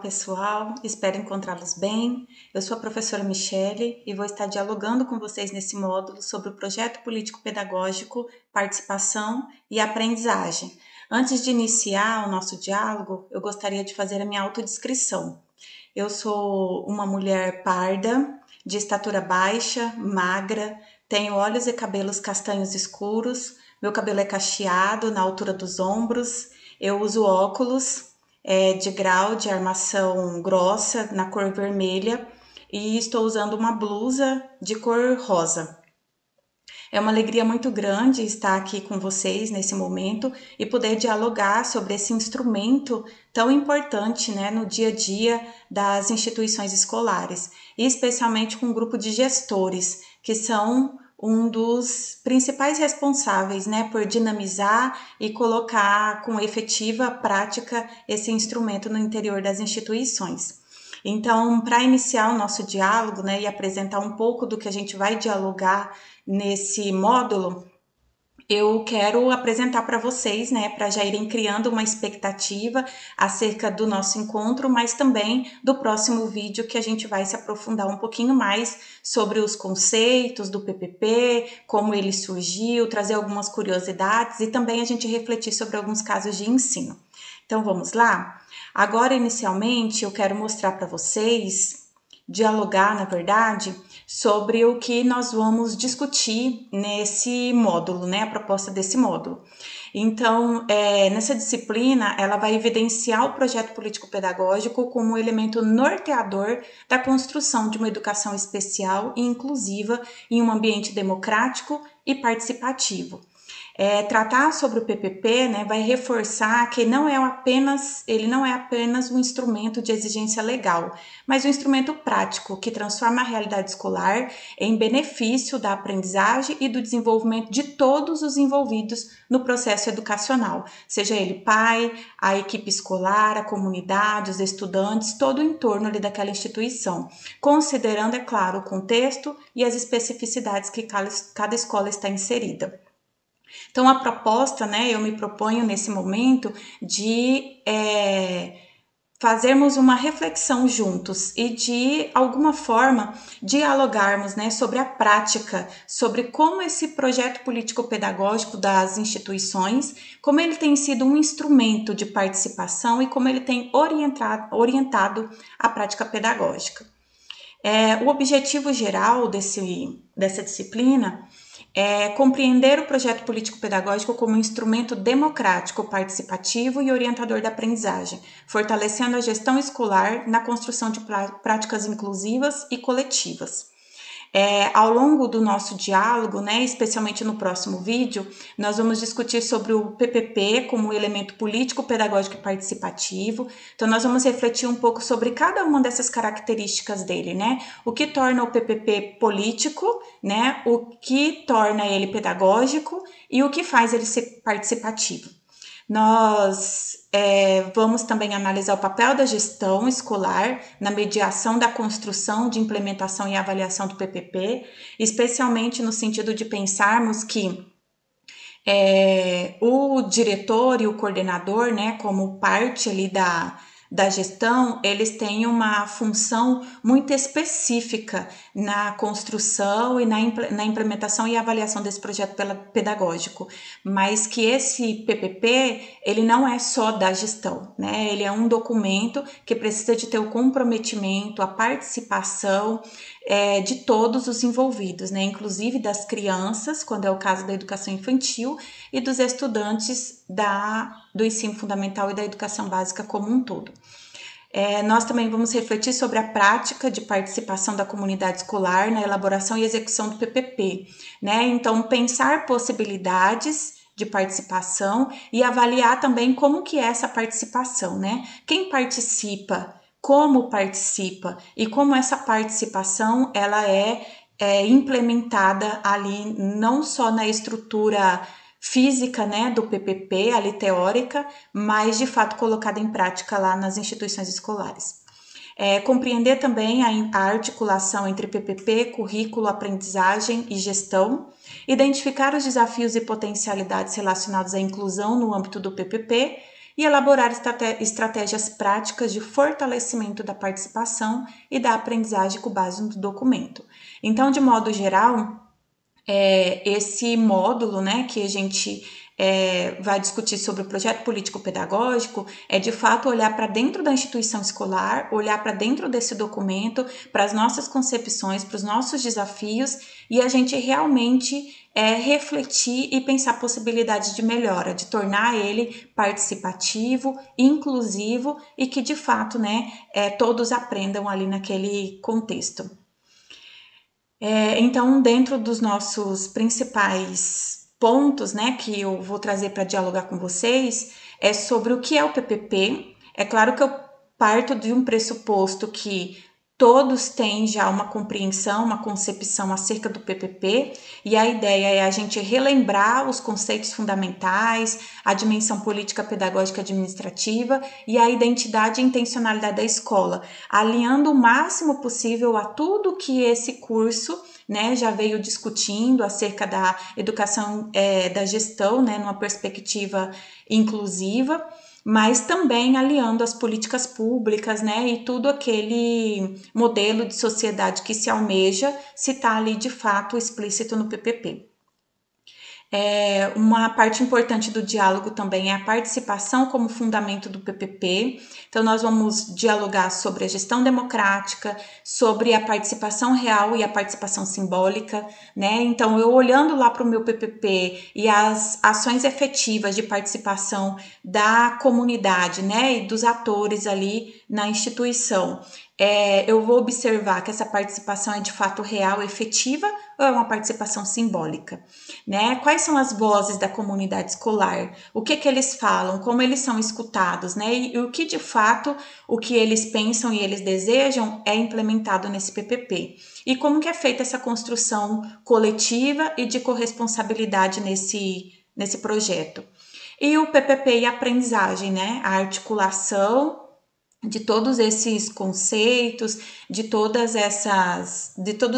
pessoal, espero encontrá-los bem. Eu sou a professora Michele e vou estar dialogando com vocês nesse módulo sobre o projeto político-pedagógico, participação e aprendizagem. Antes de iniciar o nosso diálogo, eu gostaria de fazer a minha autodescrição. Eu sou uma mulher parda, de estatura baixa, magra, tenho olhos e cabelos castanhos escuros, meu cabelo é cacheado na altura dos ombros, eu uso óculos de grau de armação grossa na cor vermelha e estou usando uma blusa de cor rosa. É uma alegria muito grande estar aqui com vocês nesse momento e poder dialogar sobre esse instrumento tão importante, né, no dia a dia das instituições escolares, e especialmente com um grupo de gestores, que são um dos principais responsáveis, né, por dinamizar e colocar com efetiva prática esse instrumento no interior das instituições. Então, para iniciar o nosso diálogo, né, e apresentar um pouco do que a gente vai dialogar nesse módulo, eu quero apresentar para vocês, né, para já irem criando uma expectativa acerca do nosso encontro, mas também do próximo vídeo que a gente vai se aprofundar um pouquinho mais sobre os conceitos do PPP, como ele surgiu, trazer algumas curiosidades e também a gente refletir sobre alguns casos de ensino. Então vamos lá? Agora, inicialmente, eu quero mostrar para vocês, dialogar, na verdade, sobre o que nós vamos discutir nesse módulo, né, a proposta desse módulo. Então, nessa disciplina, ela vai evidenciar o projeto político-pedagógico como um elemento norteador da construção de uma educação especial e inclusiva em um ambiente democrático e participativo. Tratar sobre o PPP, né, vai reforçar que ele não é apenas um instrumento de exigência legal, mas um instrumento prático que transforma a realidade escolar em benefício da aprendizagem e do desenvolvimento de todos os envolvidos no processo educacional, seja ele pai, a equipe escolar, a comunidade, os estudantes, todo o entorno ali daquela instituição, considerando, é claro, o contexto e as especificidades que cada escola está inserida. Então, a proposta, né, eu me proponho nesse momento de fazermos uma reflexão juntos e de alguma forma dialogarmos, né, sobre a prática, sobre como esse projeto político-pedagógico das instituições, como ele tem sido um instrumento de participação e como ele tem orientado a prática pedagógica. O objetivo geral dessa disciplina é compreender o projeto político-pedagógico como um instrumento democrático, participativo e orientador da aprendizagem, fortalecendo a gestão escolar na construção de práticas inclusivas e coletivas. Ao longo do nosso diálogo, né, especialmente no próximo vídeo, nós vamos discutir sobre o PPP como um elemento político, pedagógico e participativo. Então, nós vamos refletir um pouco sobre cada uma dessas características dele, né? O que torna o PPP político, né? O que torna ele pedagógico e o que faz ele ser participativo. Nós vamos também analisar o papel da gestão escolar na mediação da construção, de implementação e avaliação do PPP, especialmente no sentido de pensarmos que o diretor e o coordenador, né, como parte ali da gestão, eles têm uma função muito específica na construção e na implementação e avaliação desse projeto pedagógico, mas que esse PPP, ele não é só da gestão, né? Ele é um documento que precisa de ter o comprometimento, a participação de todos os envolvidos, né? Inclusive das crianças, quando é o caso da educação infantil, e dos estudantes do ensino fundamental e da educação básica como um todo. Nós também vamos refletir sobre a prática de participação da comunidade escolar na elaboração e execução do PPP, né? Então, pensar possibilidades de participação e avaliar também como que é essa participação, né? Quem participa, como participa e como essa participação ela é implementada ali não só na estrutura física, né, do PPP, ali teórica, mas de fato colocada em prática lá nas instituições escolares. Compreender também a articulação entre PPP, currículo, aprendizagem e gestão, identificar os desafios e potencialidades relacionados à inclusão no âmbito do PPP e elaborar estratégias práticas de fortalecimento da participação e da aprendizagem com base no documento. Então, de modo geral, esse módulo, né, que a gente vai discutir sobre o projeto político-pedagógico é de fato olhar para dentro da instituição escolar, olhar para dentro desse documento, para as nossas concepções, para os nossos desafios e a gente realmente refletir e pensar possibilidades de melhora, de tornar ele participativo, inclusivo e que de fato, né, todos aprendam ali naquele contexto. Então, dentro dos nossos principais pontos, né, que eu vou trazer para dialogar com vocês, é sobre o que é o PPP. É claro que eu parto de um pressuposto que todos têm já uma compreensão, uma concepção acerca do PPP, e a ideia é a gente relembrar os conceitos fundamentais, a dimensão política, pedagógica, administrativa e a identidade e intencionalidade da escola, alinhando o máximo possível a tudo que esse curso, né, já veio discutindo acerca da educação, da gestão, né, numa perspectiva inclusiva, mas também aliando as políticas públicas, né, e tudo aquele modelo de sociedade que se almeja, se está ali de fato explícito no PPP. Uma parte importante do diálogo também é a participação como fundamento do PPP. Então, nós vamos dialogar sobre a gestão democrática, sobre a participação real e a participação simbólica, né? Então, eu olhando lá para o meu PPP e as ações efetivas de participação da comunidade, né, e dos atores ali na instituição, eu vou observar que essa participação é de fato real, efetiva, ou é uma participação simbólica, né? Quais são as vozes da comunidade escolar? O que eles falam? Como eles são escutados, né? E o que de fato, o que eles pensam e eles desejam é implementado nesse PPP. E como que é feita essa construção coletiva e de corresponsabilidade nesse projeto? E o PPP e a aprendizagem, né? A articulação de todos esses conceitos, de todos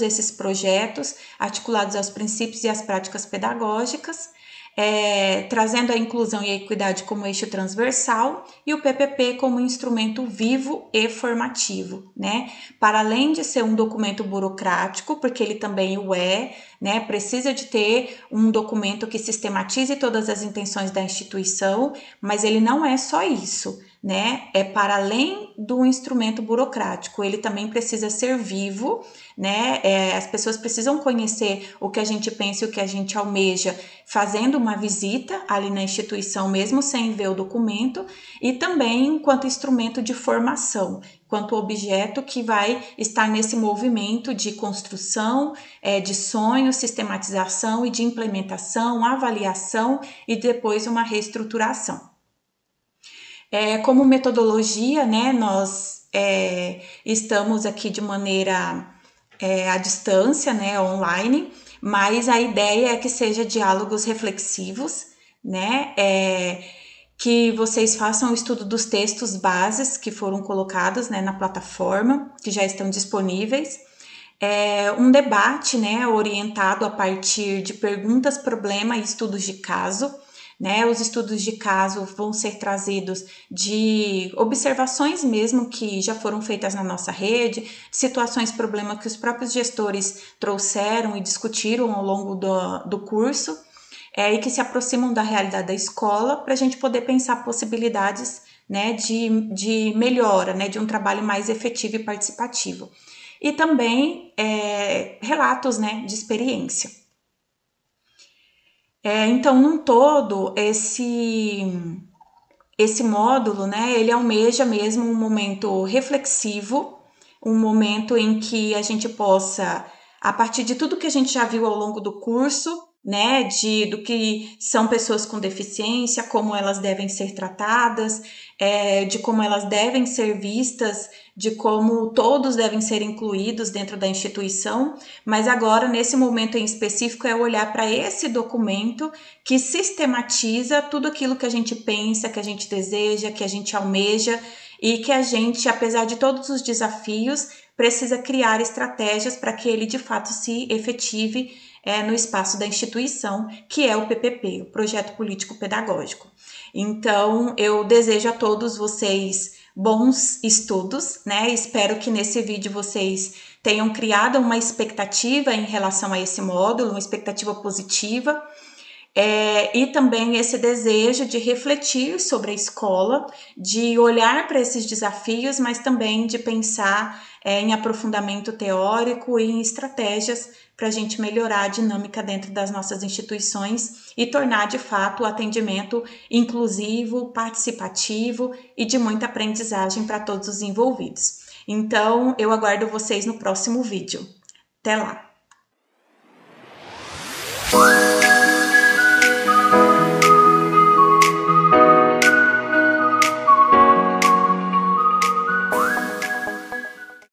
esses projetos articulados aos princípios e às práticas pedagógicas, trazendo a inclusão e a equidade como eixo transversal e o PPP como instrumento vivo e formativo, né? Para além de ser um documento burocrático, porque ele também o né? Precisa de ter um documento que sistematize todas as intenções da instituição, mas ele não é só isso, né? Para além do instrumento burocrático, ele também precisa ser vivo, né? As pessoas precisam conhecer o que a gente pensa e o que a gente almeja, fazendo uma visita ali na instituição, mesmo sem ver o documento, e também enquanto instrumento de formação, quanto objeto que vai estar nesse movimento de construção, de sonho, sistematização e de implementação, avaliação e depois uma reestruturação. Como metodologia, né, nós estamos aqui de maneira à distância, né, online, mas a ideia é que seja diálogos reflexivos, né, que vocês façam o estudo dos textos bases que foram colocados, né, na plataforma, que já estão disponíveis, um debate, né, orientado a partir de perguntas, problema e estudos de caso, né? Os estudos de caso vão ser trazidos de observações mesmo que já foram feitas na nossa rede, situações, problemas que os próprios gestores trouxeram e discutiram ao longo do curso, e que se aproximam da realidade da escola para a gente poder pensar possibilidades, né, de melhora, né, de um trabalho mais efetivo e participativo. E também relatos, né, de experiência. Então, num todo, esse módulo, né, ele almeja mesmo um momento reflexivo, um momento em que a gente possa, a partir de tudo que a gente já viu ao longo do curso, né, do que são pessoas com deficiência, como elas devem ser tratadas, de como elas devem ser vistas, de como todos devem ser incluídos dentro da instituição, mas agora, nesse momento em específico, é olhar para esse documento que sistematiza tudo aquilo que a gente pensa, que a gente deseja, que a gente almeja e que a gente, apesar de todos os desafios, precisa criar estratégias para que ele de fato se efetive no espaço da instituição, que é o PPP, o Projeto Político Pedagógico. Então, eu desejo a todos vocês bons estudos, né? Espero que nesse vídeo vocês tenham criado uma expectativa em relação a esse módulo, uma expectativa positiva, e também esse desejo de refletir sobre a escola, de olhar para esses desafios, mas também de pensar em aprofundamento teórico e em estratégias para a gente melhorar a dinâmica dentro das nossas instituições e tornar de fato o atendimento inclusivo, participativo e de muita aprendizagem para todos os envolvidos. Então, eu aguardo vocês no próximo vídeo. Até lá!